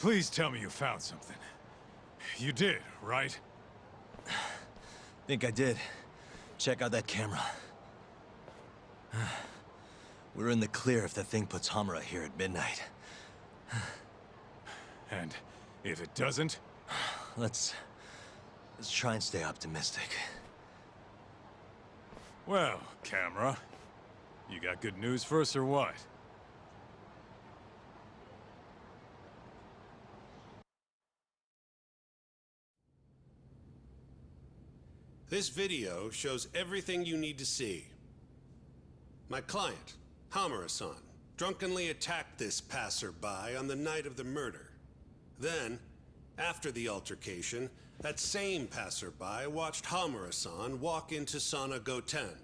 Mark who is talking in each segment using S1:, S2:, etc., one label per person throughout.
S1: Please tell me you found something. You did, right?
S2: Think I did. Check out that camera. We're in the clear if the thing puts Hamura here at midnight.
S1: And if it doesn't?
S2: Let's try and stay optimistic.
S1: Well, camera. You got good news for us or what?
S3: This video shows everything you need to see. My client, Hamura-san, drunkenly attacked this passerby on the night of the murder. Then, after the altercation, that same passerby watched Hamura-san walk into Sauna Goten.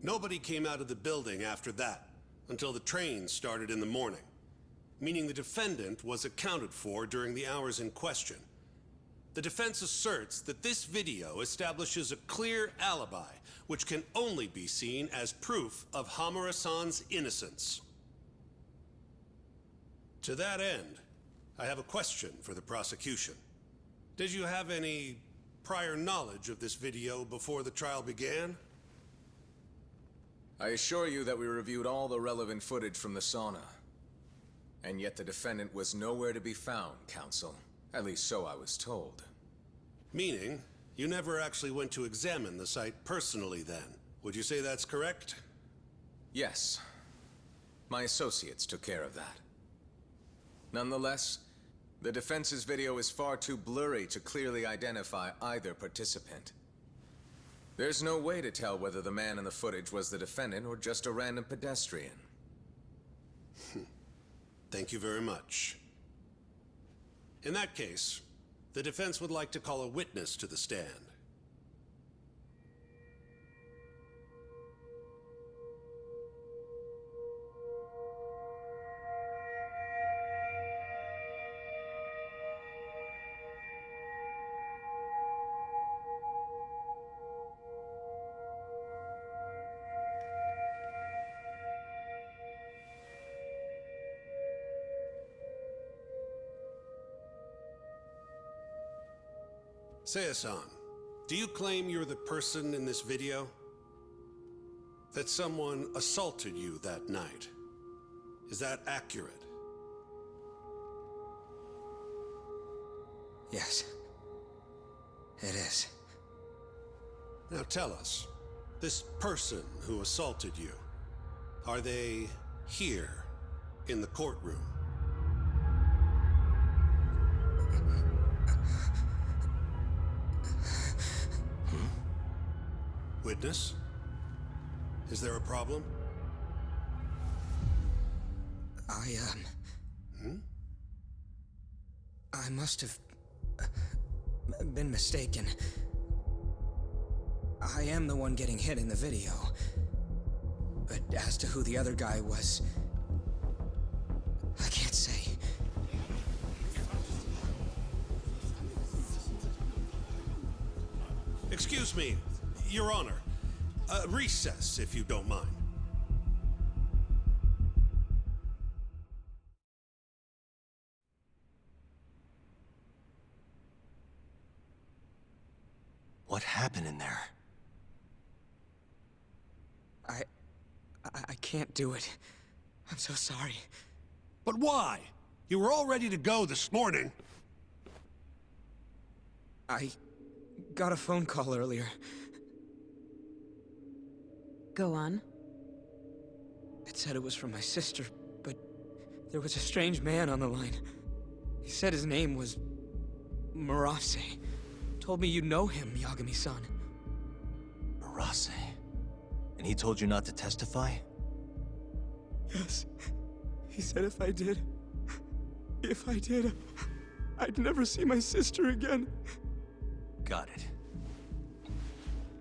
S3: Nobody came out of the building after that, until the train started in the morning, meaning the defendant was accounted for during the hours in question. The defense asserts that this video establishes a clear alibi, which can only be seen as proof of Hamura-san's innocence. To that end, I have a question for the prosecution. Did you have any prior knowledge of this video before the trial began?
S4: I assure you that we reviewed all the relevant footage from the sauna. And yet the defendant was nowhere to be found, counsel. At least so I was told.
S3: Meaning, you never actually went to examine the site personally then. Would you say that's correct?
S4: Yes. My associates took care of that. Nonetheless, the defense's video is far too blurry to clearly identify either participant. There's no way to tell whether the man in the footage was the defendant or just a random pedestrian.
S3: Thank you very much. In that case, the defense would like to call a witness to the stand. Seiya-san, do you claim you're the person in this video? That someone assaulted you that night? Is that accurate?
S5: Yes. It is.
S3: Now tell us, this person who assaulted you, are they here in the courtroom? Witness? Is there a problem?
S5: I must have been mistaken. I am the one getting hit in the video. But as to who the other guy was, I can't say.
S3: Excuse me, Your Honor. Recess, if you don't mind.
S2: What happened in there?
S5: I can't do it. I'm so sorry.
S3: But why? You were all ready to go this morning.
S5: I got a phone call earlier.
S6: Go on.
S5: It said it was from my sister, but there was a strange man on the line. He said his name was Murase. Told me you know him, Yagami-san.
S2: Murase? And he told you not to testify?
S5: Yes. He said if I did, I'd never see my sister again.
S2: Got it.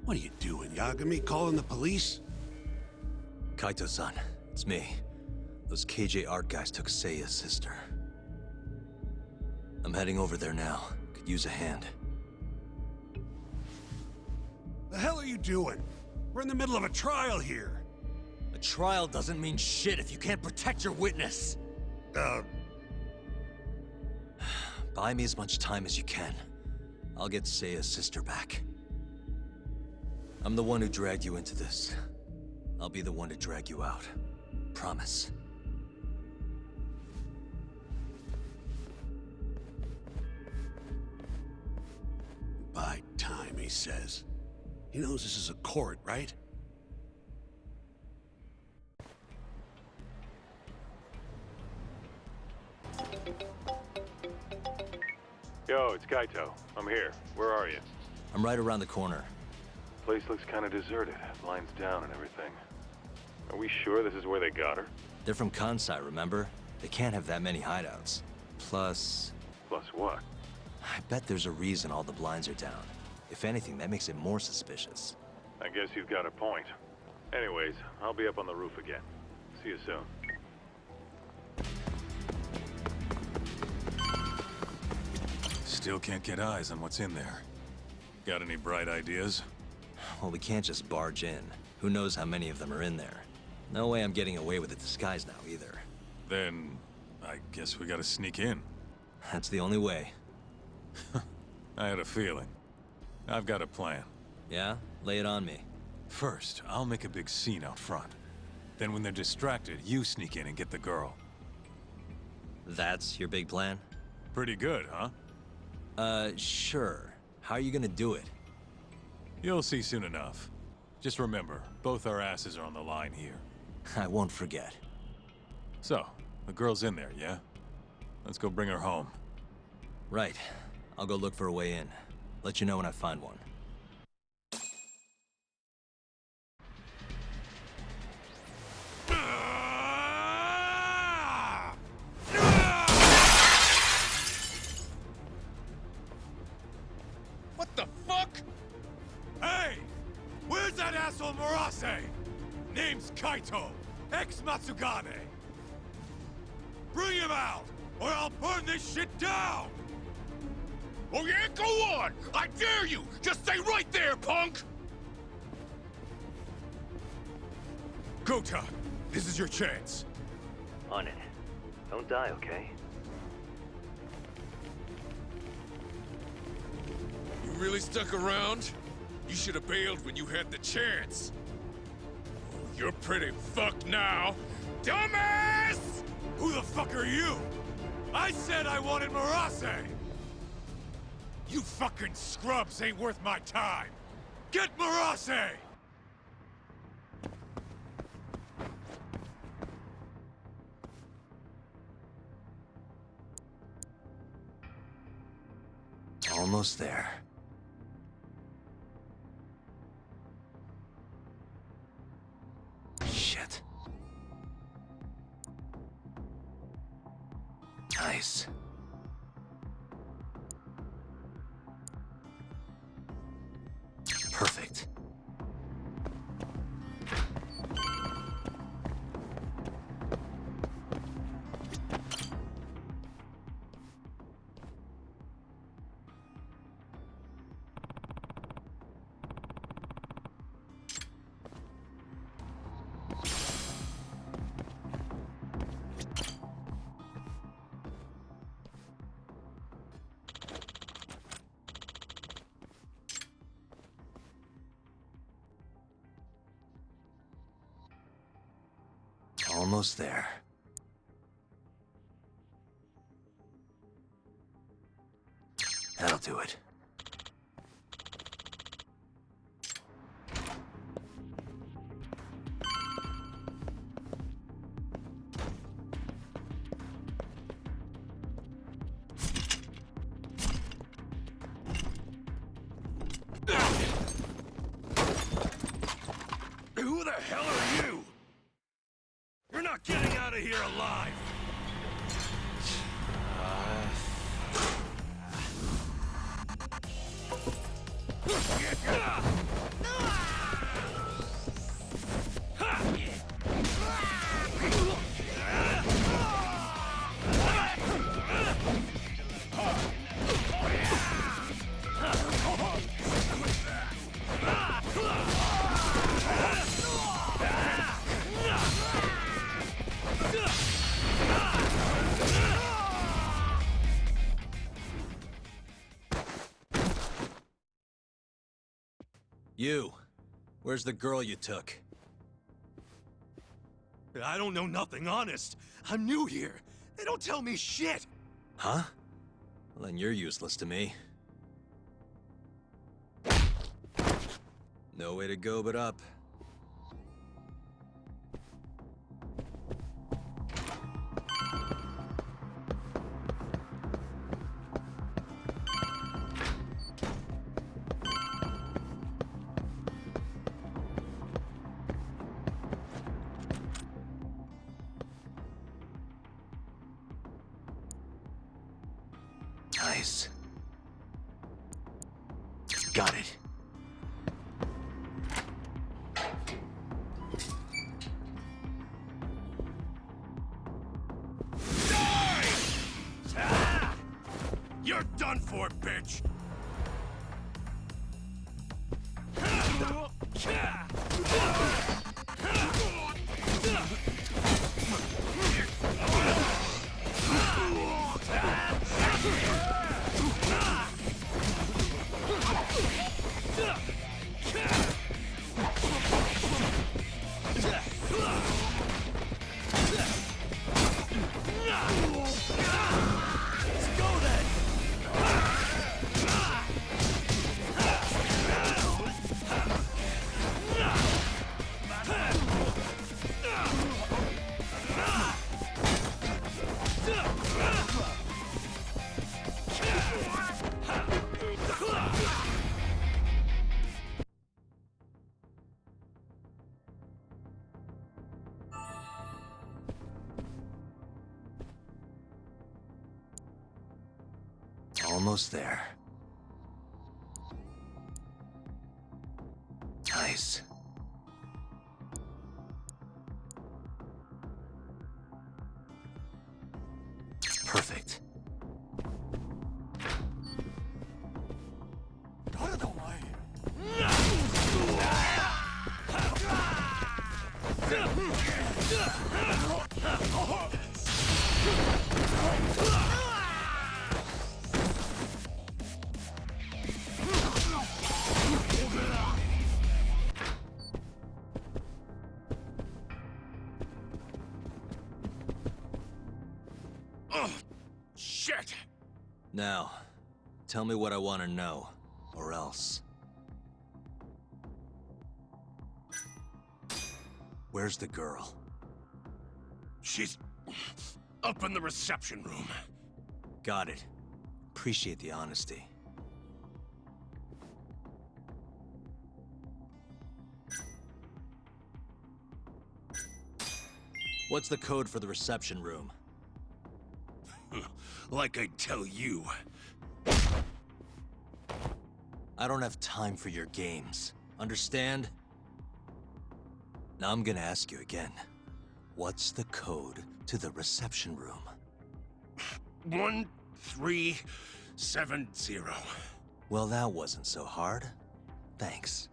S3: What are you doing, Yagami? Calling the police?
S2: Kaito-san, it's me. Those KJ art guys took Seiya's sister. I'm heading over there now. Could use a hand.
S3: The hell are you doing? We're in the middle of a trial here.
S2: trial doesn't mean shit if you can't protect your witness. Buy me as much time as you can. I'll get Seiya'S sister back. I'm the one who dragged you into this. I'll be the one to drag you out. Promise.
S3: Buy time, he says. He knows this is a court, right?
S1: Yo, it's Kaito. I'm here. Where are you?
S2: I'm right around the corner.
S1: Place looks kind of deserted. Blinds down and everything. Are we sure this is where they got her?
S2: They're from Kansai, remember? They can't have that many hideouts. Plus,
S1: Plus what?
S2: I bet there's a reason all the blinds are down. If anything, that makes it more suspicious.
S1: I guess you've got a point. Anyways, I'll be up on the roof again. See you soon. Still can't get eyes on what's in there. Got any bright ideas?
S2: Well, we can't just barge in. Who knows how many of them are in there? No way I'm getting away with a disguise now, either.
S1: Then, I guess we gotta sneak in.
S2: That's the only way.
S1: I had a feeling. I've got a plan.
S2: Yeah? Lay it on me.
S1: First, I'll make a big scene out front. Then when they're distracted, you sneak in and get the girl.
S2: That's your big plan?
S1: Pretty good, huh?
S2: Sure. How are you gonna do it?
S1: You'll see soon enough. Just remember, both our asses are on the line here.
S2: I won't forget.
S1: So, the girl's in there, yeah? Let's go bring her home.
S2: Right. I'll go look for a way in. Let you know when I find one.
S1: What the fuck? Hey! Where's that asshole Murase? Name's Kaito, ex-Matsugane. Bring him out, or I'll burn this shit down! Oh yeah? Go on! I dare you! Just stay right there, punk! Gota, this is your chance.
S2: On it. Don't die, okay?
S6: You really stuck around? You should have bailed when you had the chance. Oh, you're pretty fucked now, dumbass!
S1: Who the fuck are you? I said I wanted Murase! You fucking scrubs ain't worth my time! Get Murase!
S2: Almost there. Shit. Nice. Perfect. Almost there. That'll do it.
S1: Who the hell are you? You're not getting out of here alive!
S2: You. Where's the girl you took?
S1: I don't know nothing, honest. I'm new here. They don't tell me shit.
S2: Huh? Well, then you're useless to me. No way to go but up. Nice. Got it.
S1: You're done for, bitch!
S2: Almost there. Nice. Perfect.
S1: Oh, shit!
S2: Now, tell me what I want to know, or else. Where's the girl?
S1: She's up in the reception room.
S2: Got it. Appreciate the honesty. What's the code for the reception room?
S1: Like I tell you.
S2: I don't have time for your games. Understand? Now I'm gonna ask you again. What's the code to the reception room?
S1: 1370.
S2: Well, that wasn't so hard. Thanks.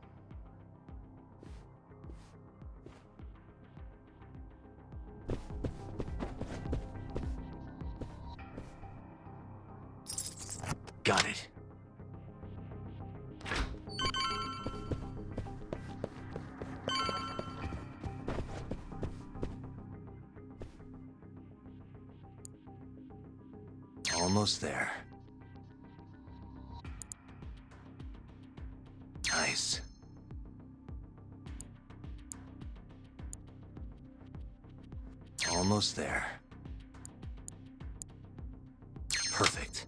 S2: Got it. Almost there. Nice. Almost there. Perfect.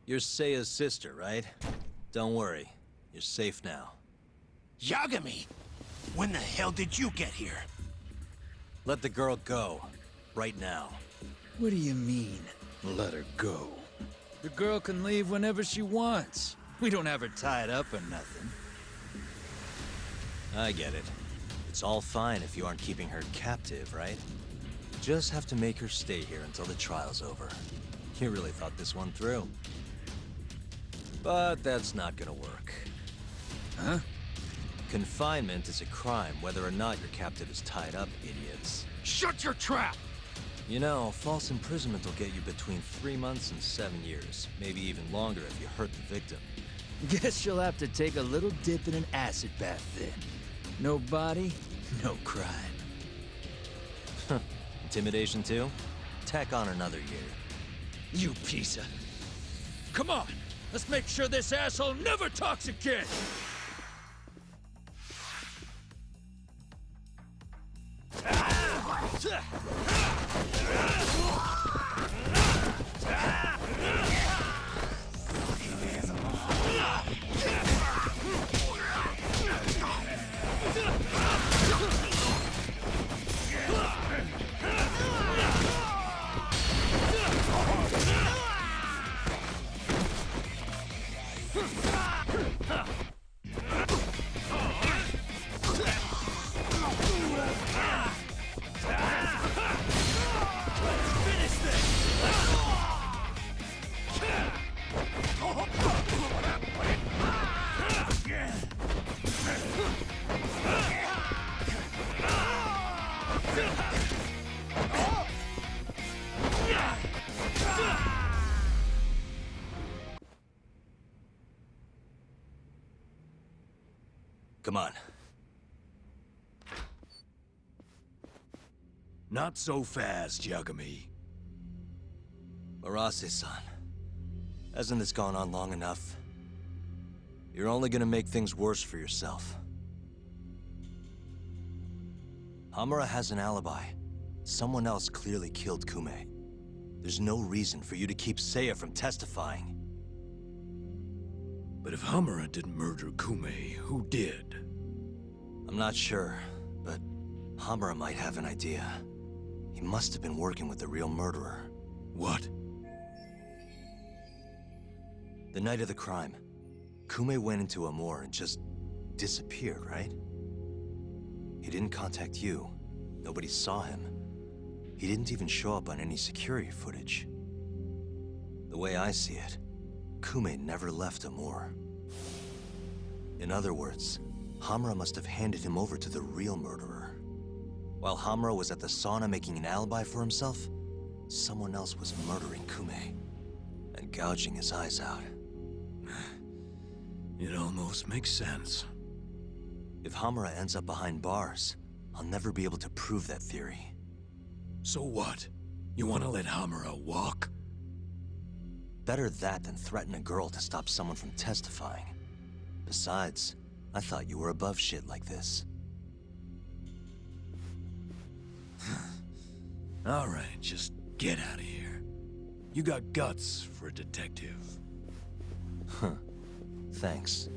S2: You're Seiya'S sister, right? Don't worry. You're safe now.
S1: Yagami! When the hell did you get here?
S2: Let the girl go. Right now.
S7: What do you mean, let her go? The girl can leave whenever she wants. We don't have her tied up or nothing.
S2: I get it. It's all fine if you aren't keeping her captive, right? Just have to make her stay here until the trial's over. You really thought this one through. But that's not gonna work.
S7: Huh?
S2: Confinement is a crime whether or not your captive is tied up, idiots.
S6: Shut your trap!
S2: You know, false imprisonment will get you between 3 months and 7 years. Maybe even longer if you hurt the victim.
S7: Guess you'll have to take a little dip in an acid bath then. No body, no crime.
S2: Intimidation too? Tack on another year.
S7: You piece of... Come on! Let's make sure this asshole never talks again!
S2: Come on.
S7: Not so fast, Yagami.
S2: Marase-san, hasn't this gone on long enough? You're only gonna make things worse for yourself. Hamura has an alibi. Someone else clearly killed Kume. There's no reason for you to keep Seiya from testifying.
S7: But if Hamura didn't murder Kume, who did?
S2: I'm not sure, but Hamura might have an idea. He must have been working with the real murderer.
S7: What?
S2: The night of the crime, Kume went into Amor and just disappeared, right? He didn't contact you. Nobody saw him. He didn't even show up on any security footage. The way I see it, Kume never left Amor. In other words, Hamura must have handed him over to the real murderer. While Hamura was at the sauna making an alibi for himself, someone else was murdering Kume and gouging his eyes out.
S7: It almost makes sense.
S2: If Hamura ends up behind bars, I'll never be able to prove that theory.
S7: So what? You want to let Hamura walk?
S2: Better that than threaten a girl to stop someone from testifying. Besides, I thought you were above shit like this.
S7: All right, just get out of here. You got guts for a detective.
S2: Huh. Thanks.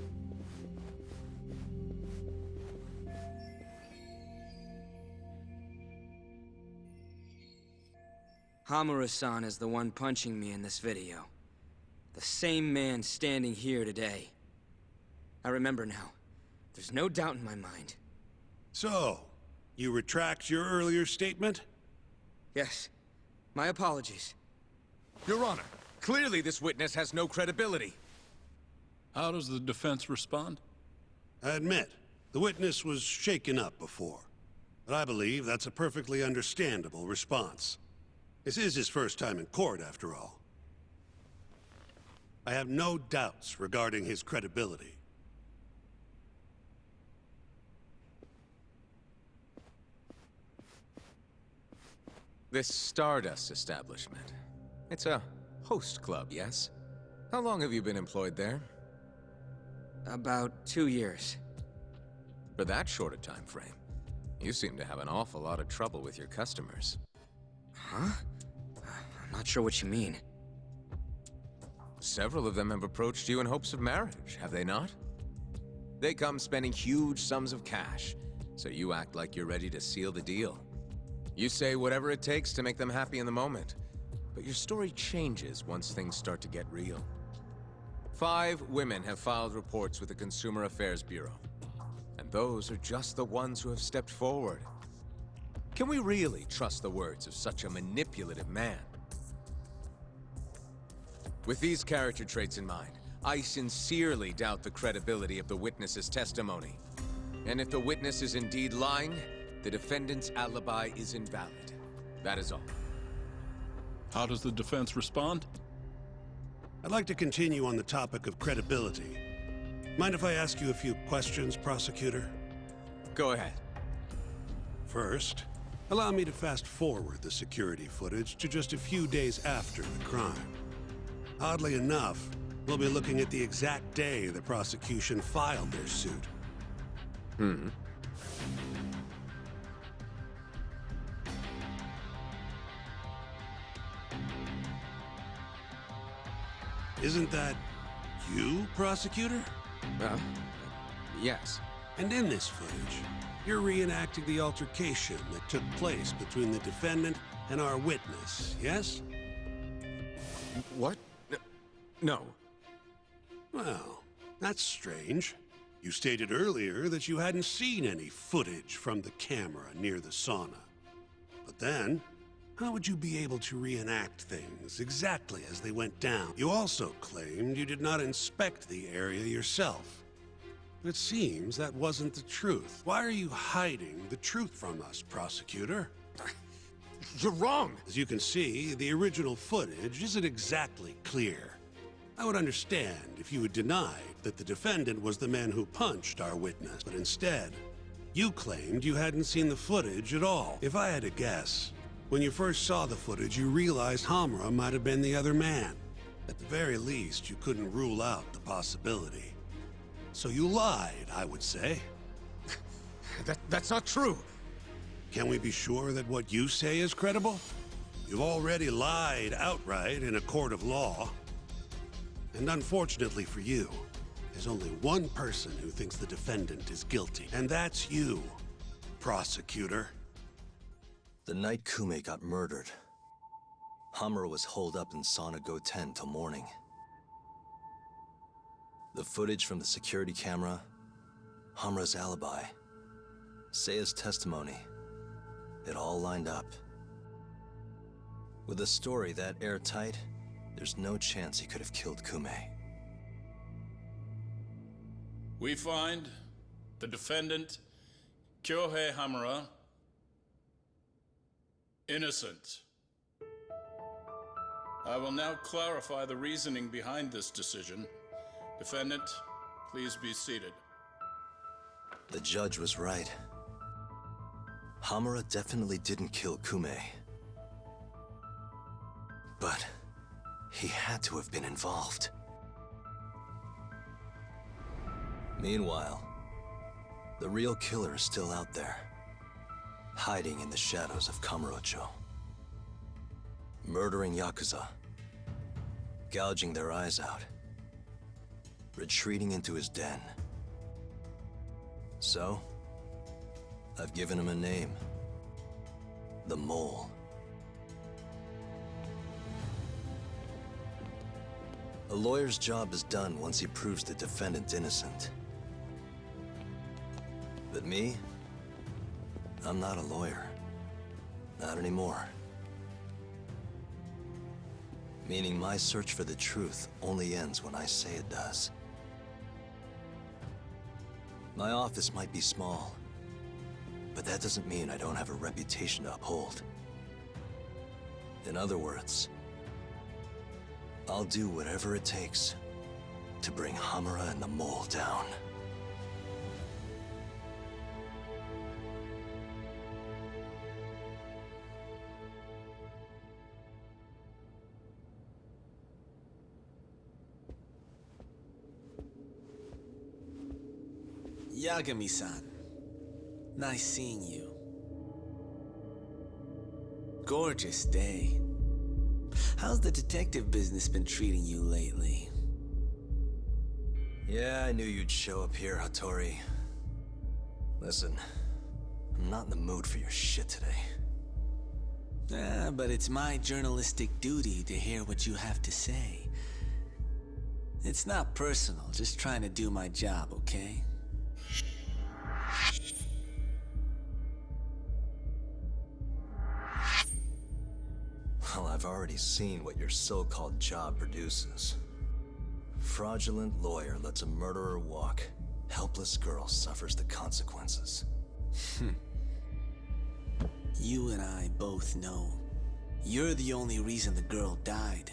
S5: Hamura-san is the one punching me in this video. The same man standing here today. I remember now. There's no doubt in my mind.
S3: So, you retract your earlier statement?
S5: Yes. My apologies.
S4: Your Honor, clearly this witness has no credibility.
S8: How does the defense respond?
S3: I admit, the witness was shaken up before. But I believe that's a perfectly understandable response. This is his first time in court, after all. I have no doubts regarding his credibility.
S4: This Stardust establishment. It's a host club, yes? How long have you been employed there?
S5: About 2 years.
S4: For that short a time frame, you seem to have an awful lot of trouble with your customers.
S5: Huh? I'm not sure what you mean.
S4: Several of them have approached you in hopes of marriage, have they not? They come spending huge sums of cash, so you act like you're ready to seal the deal. You say whatever it takes to make them happy in the moment, but your story changes once things start to get real. 5 women have filed reports with the Consumer Affairs Bureau, and those are just the ones who have stepped forward. Can we really trust the words of such a manipulative man? With these character traits in mind, I sincerely doubt the credibility of the witness's testimony. And if the witness is indeed lying, the defendant's alibi is invalid. That is all.
S8: How does the defense respond?
S3: I'd like to continue on the topic of credibility. Mind if I ask you a few questions, prosecutor?
S4: Go ahead.
S3: First, allow me to fast forward the security footage to just a few days after the crime. Oddly enough, we'll be looking at the exact day the prosecution filed their suit. Isn't that you, prosecutor?
S4: Yes.
S3: And in this footage, you're reenacting the altercation that took place between the defendant and our witness, yes?
S4: What? No.
S3: Well, that's strange. You stated earlier that you hadn't seen any footage from the camera near the sauna. But then, how would you be able to reenact things exactly as they went down? You also claimed you did not inspect the area yourself. But it seems that wasn't the truth. Why are you hiding the truth from us, prosecutor?
S4: You're wrong!
S3: As you can see, the original footage isn't exactly clear. I would understand if you had denied that the defendant was the man who punched our witness, but instead, you claimed you hadn't seen the footage at all. If I had to guess, when you first saw the footage, you realized Hamura might have been the other man. At the very least, you couldn't rule out the possibility. So you lied, I would say.
S4: That's not true!
S3: Can we be sure that what you say is credible? You've already lied outright in a court of law. And unfortunately for you, there's only one person who thinks the defendant is guilty, and that's you, prosecutor.
S2: The night Kume got murdered, Hamura was holed up in Sauna Go 10 till morning. The footage from the security camera, Hamura's alibi, Seiya'S testimony, it all lined up. With a story that airtight, there's no chance he could have killed Kume.
S8: We find the defendant, Kyohei Hamura, innocent. I will now clarify the reasoning behind this decision. Defendant, please be seated.
S2: The judge was right. Hamura definitely didn't kill Kume. But he had to have been involved. Meanwhile, the real killer is still out there, hiding in the shadows of Kamurocho. Murdering Yakuza, gouging their eyes out, retreating into his den. So, I've given him a name. The Mole. A lawyer's job is done once he proves the defendant innocent. But me? I'm not a lawyer. Not anymore. Meaning my search for the truth only ends when I say it does. My office might be small, but that doesn't mean I don't have a reputation to uphold. In other words, I'll do whatever it takes to bring Hamura and the Mole down.
S9: Yagami-san, nice seeing you. Gorgeous day. How's the detective business been treating you lately?
S2: Yeah, I knew you'd show up here, Hattori. Listen, I'm not in the mood for your shit today.
S9: But it's my journalistic duty to hear what you have to say. It's not personal, just trying to do my job, okay?
S2: I've already seen what your so-called job produces. Fraudulent lawyer lets a murderer walk. Helpless girl suffers the consequences.
S9: You and I both know. You're the only reason the girl died.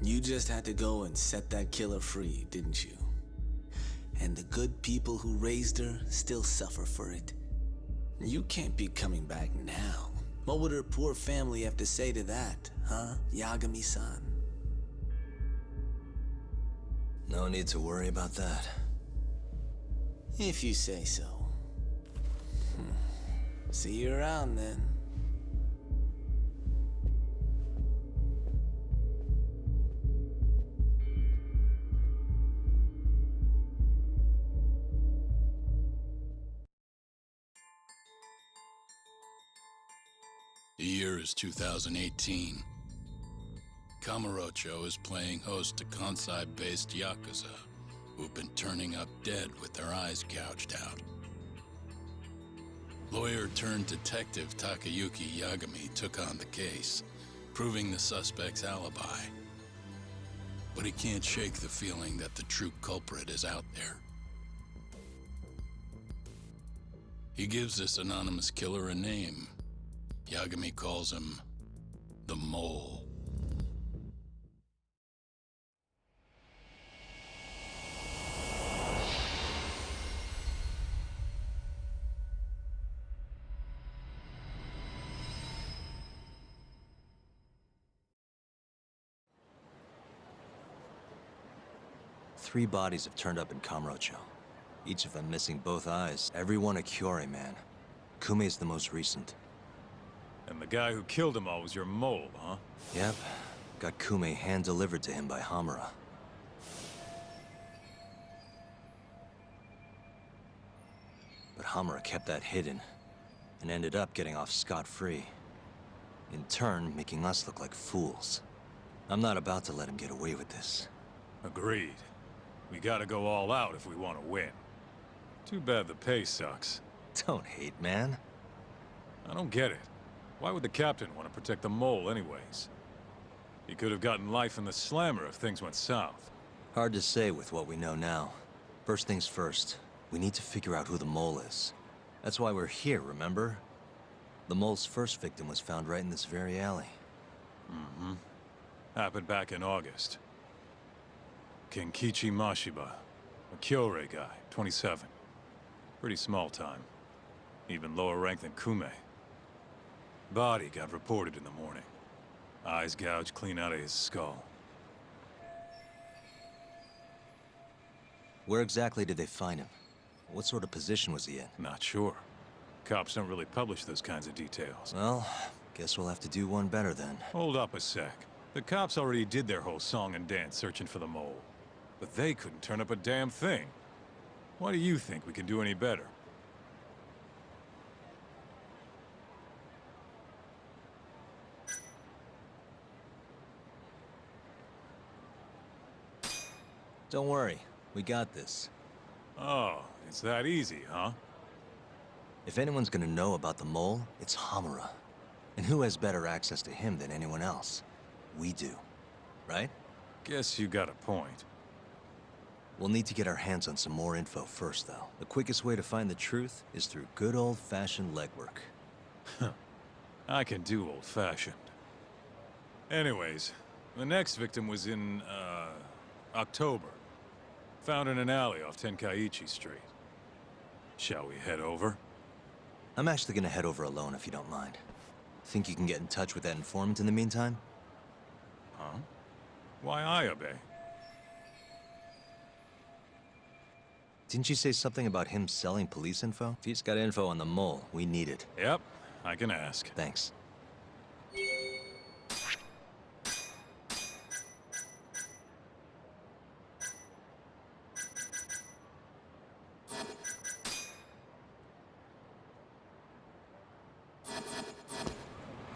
S9: You just had to go and set that killer free, didn't you? And the good people who raised her still suffer for it. You can't be coming back now. What would her poor family have to say to that, huh, Yagami-san?
S2: No need to worry about that.
S9: If you say so. See you around then.
S8: The year is 2018. Kamurocho is playing host to Kansai-based Yakuza, who've been turning up dead with their eyes gouged out. Lawyer-turned-detective Takayuki Yagami took on the case, proving the suspect's alibi. But he can't shake the feeling that the true culprit is out there. He gives this anonymous killer a name. Yagami calls him the Mole.
S2: Three bodies have turned up in Kamurocho. Each of them missing both eyes. Everyone a Kyorei man. Kume's the most recent.
S10: And the guy who killed them all was your mole, huh?
S2: Yep. Got Kume hand-delivered to him by Hamura. But Hamura kept that hidden, and ended up getting off scot-free. In turn, making us look like fools. I'm not about to let him get away with this.
S10: Agreed. We gotta go all out if we want to win. Too bad the pay sucks.
S2: Don't hate, man.
S10: I don't get it. Why would the captain want to protect the mole anyways? He could have gotten life in the slammer if things went south.
S2: Hard to say with what we know now. First things first, we need to figure out who the mole is. That's why we're here, remember? The mole's first victim was found right in this very alley.
S10: Mm-hmm. Happened back in August. Kenkichi Mashiba, a Kyorei guy, 27. Pretty small time. Even lower rank than Kume. Body got reported in the morning. Eyes gouged clean out of his skull.
S2: Where exactly did they find him? What sort of position was he in?
S10: Not sure. Cops don't really publish those kinds of details.
S2: Well, guess we'll have to do one better then.
S10: Hold up a sec. The cops already did their whole song and dance searching for the mole. But they couldn't turn up a damn thing. Why do you think we can do any better?
S2: Don't worry, we got this.
S10: Oh, it's that easy, huh?
S2: If anyone's gonna know about the mole, it's Hamura. And who has better access to him than anyone else? We do, right?
S10: Guess you got a point.
S2: We'll need to get our hands on some more info first, though. The quickest way to find the truth is through good old-fashioned legwork.
S10: I can do old-fashioned. Anyways, the next victim was in, October. Found in an alley off Tenkaichi Street. Shall we head over?
S2: I'm actually gonna head over alone if you don't mind. Think you can get in touch with that informant in the meantime?
S10: Huh? Why I obey?
S2: Didn't you say something about him selling police info? If he's got info on the mole, we need it.
S10: Yep, I can ask.
S2: Thanks.